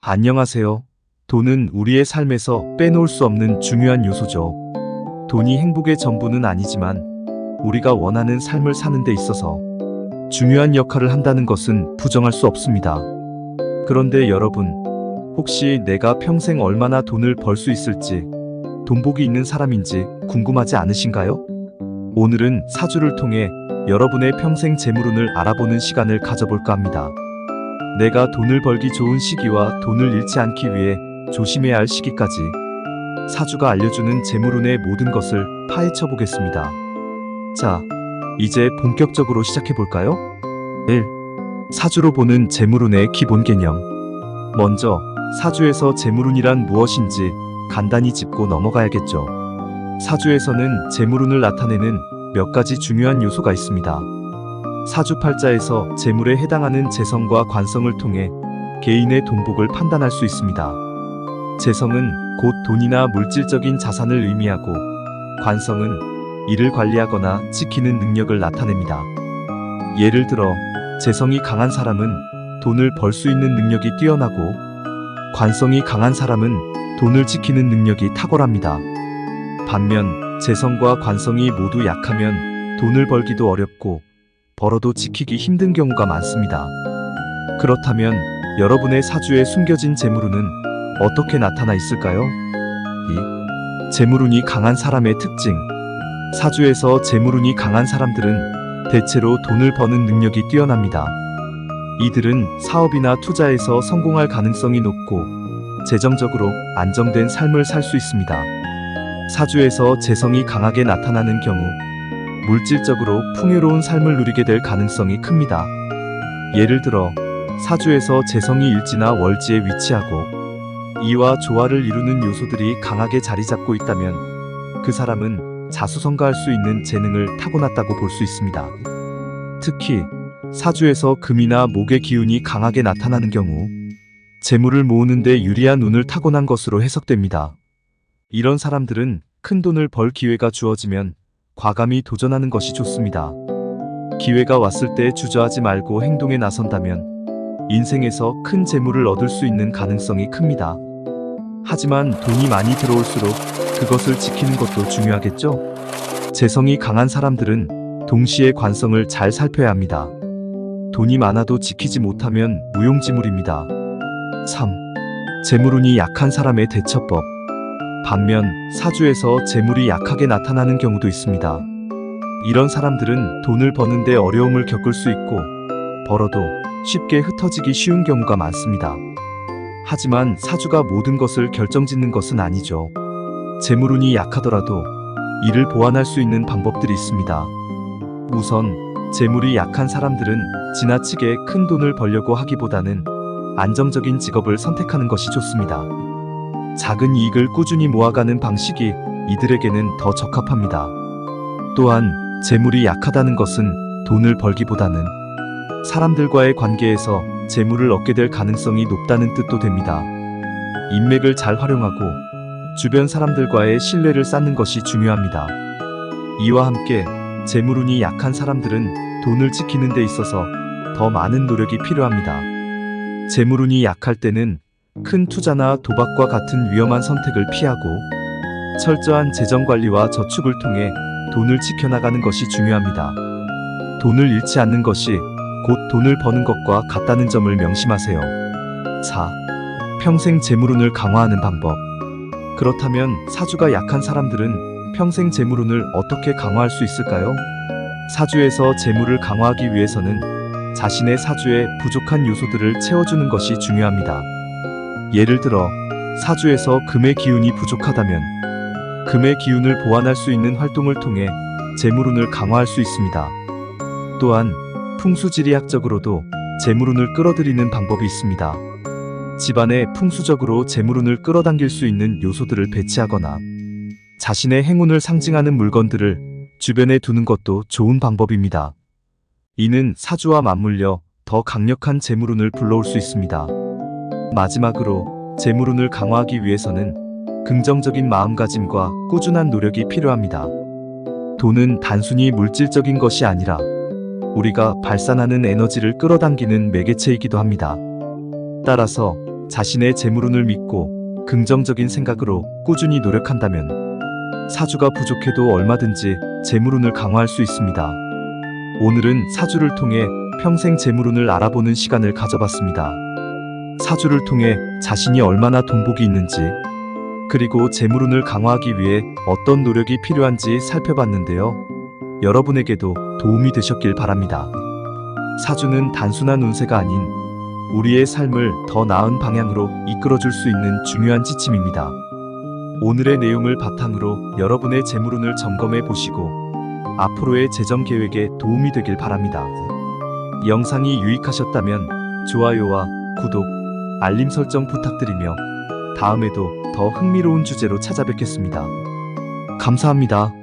안녕하세요. 돈은 우리의 삶에서 빼놓을 수 없는 중요한 요소죠. 돈이 행복의 전부는 아니지만 우리가 원하는 삶을 사는 데 있어서 중요한 역할을 한다는 것은 부정할 수 없습니다. 그런데 여러분, 혹시 내가 평생 얼마나 돈을 벌 수 있을지, 돈복이 있는 사람인지 궁금하지 않으신가요? 오늘은 사주를 통해 여러분의 평생 재물운을 알아보는 시간을 가져볼까 합니다. 내가 돈을 벌기 좋은 시기와 돈을 잃지 않기 위해 조심해야 할 시기까지 사주가 알려주는 재물운의 모든 것을 파헤쳐 보겠습니다. 자, 이제 본격적으로 시작해 볼까요? 1. 사주로 보는 재물운의 기본 개념. 먼저 사주에서 재물운이란 무엇인지 간단히 짚고 넘어가야겠죠. 사주에서는 재물운을 나타내는 몇 가지 중요한 요소가 있습니다. 사주팔자에서 재물에 해당하는 재성과 관성을 통해 개인의 돈복을 판단할 수 있습니다. 재성은 곧 돈이나 물질적인 자산을 의미하고, 관성은 이를 관리하거나 지키는 능력을 나타냅니다. 예를 들어 재성이 강한 사람은 돈을 벌 수 있는 능력이 뛰어나고, 관성이 강한 사람은 돈을 지키는 능력이 탁월합니다. 반면 재성과 관성이 모두 약하면 돈을 벌기도 어렵고 벌어도 지키기 힘든 경우가 많습니다. 그렇다면 여러분의 사주에 숨겨진 재물운은 어떻게 나타나 있을까요? 2. 재물운이 강한 사람의 특징. 사주에서 재물운이 강한 사람들은 대체로 돈을 버는 능력이 뛰어납니다. 이들은 사업이나 투자에서 성공할 가능성이 높고 재정적으로 안정된 삶을 살 수 있습니다. 사주에서 재성이 강하게 나타나는 경우 물질적으로 풍요로운 삶을 누리게 될 가능성이 큽니다. 예를 들어 사주에서 재성이 일지나 월지에 위치하고 이와 조화를 이루는 요소들이 강하게 자리 잡고 있다면 그 사람은 자수성가할 수 있는 재능을 타고났다고 볼 수 있습니다. 특히 사주에서 금이나 목의 기운이 강하게 나타나는 경우 재물을 모으는 데 유리한 운을 타고난 것으로 해석됩니다. 이런 사람들은 큰 돈을 벌 기회가 주어지면 과감히 도전하는 것이 좋습니다. 기회가 왔을 때 주저하지 말고 행동에 나선다면 인생에서 큰 재물을 얻을 수 있는 가능성이 큽니다. 하지만 돈이 많이 들어올수록 그것을 지키는 것도 중요하겠죠? 재성이 강한 사람들은 동시에 관성을 잘 살펴야 합니다. 돈이 많아도 지키지 못하면 무용지물입니다. 3. 재물운이 약한 사람의 대처법. 반면 사주에서 재물이 약하게 나타나는 경우도 있습니다. 이런 사람들은 돈을 버는데 어려움을 겪을 수 있고 벌어도 쉽게 흩어지기 쉬운 경우가 많습니다. 하지만 사주가 모든 것을 결정짓는 것은 아니죠. 재물운이 약하더라도 이를 보완할 수 있는 방법들이 있습니다. 우선 재물이 약한 사람들은 지나치게 큰 돈을 벌려고 하기보다는 안정적인 직업을 선택하는 것이 좋습니다. 작은 이익을 꾸준히 모아가는 방식이 이들에게는 더 적합합니다. 또한 재물이 약하다는 것은 돈을 벌기보다는 사람들과의 관계에서 재물을 얻게 될 가능성이 높다는 뜻도 됩니다. 인맥을 잘 활용하고 주변 사람들과의 신뢰를 쌓는 것이 중요합니다. 이와 함께 재물운이 약한 사람들은 돈을 지키는 데 있어서 더 많은 노력이 필요합니다. 재물운이 약할 때는 큰 투자나 도박과 같은 위험한 선택을 피하고 철저한 재정관리와 저축을 통해 돈을 지켜나가는 것이 중요합니다. 돈을 잃지 않는 것이 곧 돈을 버는 것과 같다는 점을 명심하세요. 4. 평생 재물운을 강화하는 방법. 그렇다면 사주가 약한 사람들은 평생 재물운을 어떻게 강화할 수 있을까요? 사주에서 재물을 강화하기 위해서는 자신의 사주에 부족한 요소들을 채워주는 것이 중요합니다. 예를 들어 사주에서 금의 기운이 부족하다면 금의 기운을 보완할 수 있는 활동을 통해 재물운을 강화할 수 있습니다. 또한 풍수지리학적으로도 재물운을 끌어들이는 방법이 있습니다. 집안에 풍수적으로 재물운을 끌어당길 수 있는 요소들을 배치하거나 자신의 행운을 상징하는 물건들을 주변에 두는 것도 좋은 방법입니다. 이는 사주와 맞물려 더 강력한 재물운을 불러올 수 있습니다. 마지막으로 재물운을 강화하기 위해서는 긍정적인 마음가짐과 꾸준한 노력이 필요합니다. 돈은 단순히 물질적인 것이 아니라 우리가 발산하는 에너지를 끌어당기는 매개체이기도 합니다. 따라서 자신의 재물운을 믿고 긍정적인 생각으로 꾸준히 노력한다면 사주가 부족해도 얼마든지 재물운을 강화할 수 있습니다. 오늘은 사주를 통해 평생 재물운을 알아보는 시간을 가져봤습니다. 사주를 통해 자신이 얼마나 돈복이 있는지, 그리고 재물운을 강화하기 위해 어떤 노력이 필요한지 살펴봤는데요. 여러분에게도 도움이 되셨길 바랍니다. 사주는 단순한 운세가 아닌 우리의 삶을 더 나은 방향으로 이끌어줄 수 있는 중요한 지침입니다. 오늘의 내용을 바탕으로 여러분의 재물운을 점검해 보시고 앞으로의 재정 계획에 도움이 되길 바랍니다. 이 영상이 유익하셨다면 좋아요와 구독, 알림 설정 부탁드리며 다음에도 더 흥미로운 주제로 찾아뵙겠습니다. 감사합니다.